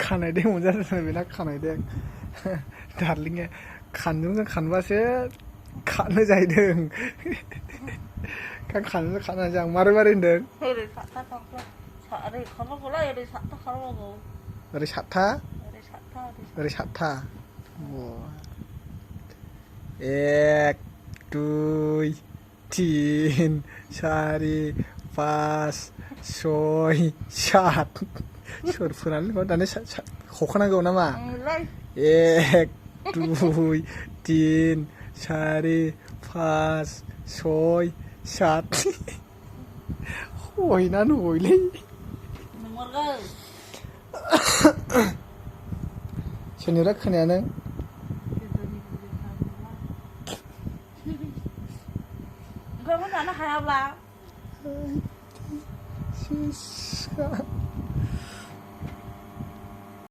खानाय दें मोनजादों बेना खानाय दें दार्लिंआ खानजंजों खानबासो खानो जाहैदों खानजों खाना जां मारै होनदों ओरै सातथा थांखो ओरै खारनांगौलाय ओरै सातथा खारनांगौ ओरै सातथा ओरै सातथा एक दुइ तिन चारि पास सय सात सोर फोरानो दानो हखानांगौ नामा एक दुइ तिन चारि पास सय सात हयना नयलै सोरनिब्रा खोनाया नों ओंखामखौ जानो हायाब्ला